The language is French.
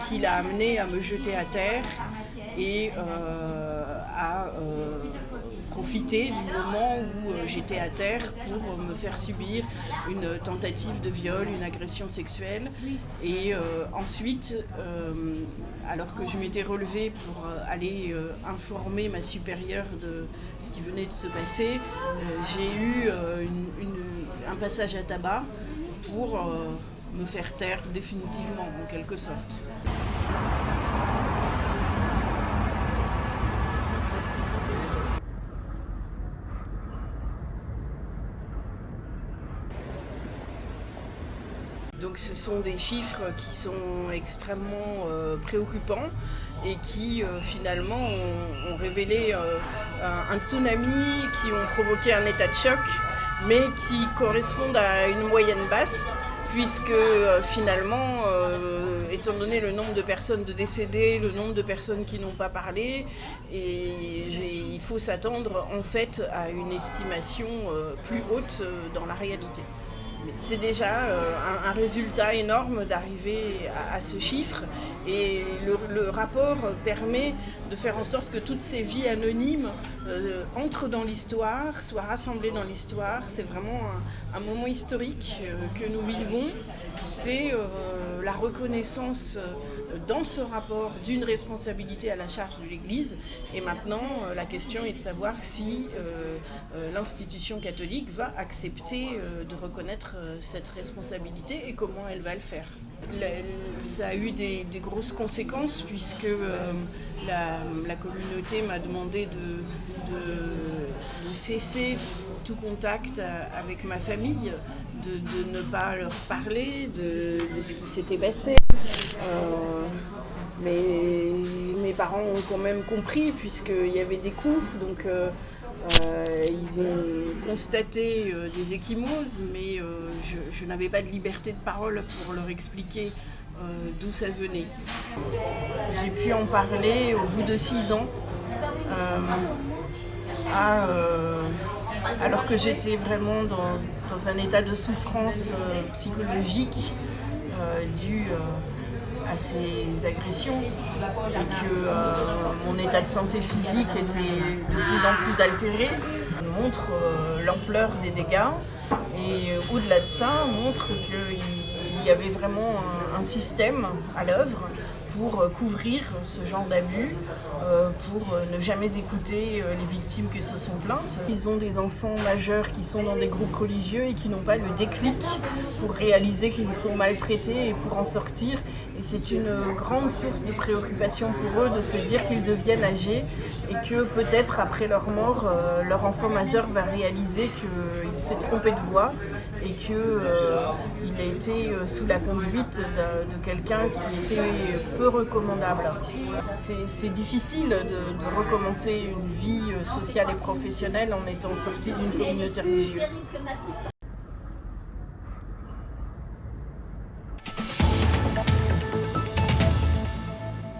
qui l'a amené à me jeter à terre et à profiter du moment où j'étais à terre pour me faire subir une tentative de viol, une agression sexuelle. Et ensuite, alors que je m'étais relevée pour aller informer ma supérieure de ce qui venait de se passer, j'ai eu un passage à tabac pour me faire taire définitivement, en quelque sorte. Donc ce sont des chiffres qui sont extrêmement préoccupants et qui finalement ont révélé un tsunami, qui ont provoqué un état de choc, mais qui correspondent à une moyenne basse, puisque finalement, étant donné le nombre de personnes décédées, le nombre de personnes qui n'ont pas parlé, il faut s'attendre en fait à une estimation plus haute dans la réalité. C'est déjà un résultat énorme d'arriver à ce chiffre, et le rapport permet de faire en sorte que toutes ces vies anonymes entrent dans l'histoire, soient rassemblées dans l'histoire. C'est vraiment un moment historique que nous vivons. C'est la reconnaissance dans ce rapport d'une responsabilité à la charge de l'Église. Et maintenant, la question est de savoir si l'institution catholique va accepter de reconnaître cette responsabilité et comment elle va le faire. Ça a eu des grosses conséquences, puisque la communauté m'a demandé de cesser tout contact avec ma famille, de ne pas leur parler de ce qui s'était passé. Mais mes parents ont quand même compris, puisqu'il y avait des coups, donc ils ont constaté des ecchymoses, mais je n'avais pas de liberté de parole pour leur expliquer d'où ça venait. J'ai pu en parler au bout de 6 ans, alors que j'étais vraiment dans un état de souffrance psychologique dû à ces agressions, et que mon état de santé physique était de plus en plus altéré. Ça montre l'ampleur des dégâts, et au-delà de ça, montre qu'il y avait vraiment un système à l'œuvre pour couvrir ce genre d'abus, pour ne jamais écouter les victimes qui se sont plaintes. Ils ont des enfants majeurs qui sont dans des groupes religieux et qui n'ont pas le déclic pour réaliser qu'ils sont maltraités et pour en sortir. Et c'est une grande source de préoccupation pour eux de se dire qu'ils deviennent âgés et que peut-être après leur mort, leur enfant majeur va réaliser qu'il s'est trompé de voie et qu'il a été sous la conduite de quelqu'un qui était peu recommandable. C'est difficile de recommencer une vie sociale et professionnelle en étant sorti d'une communauté religieuse.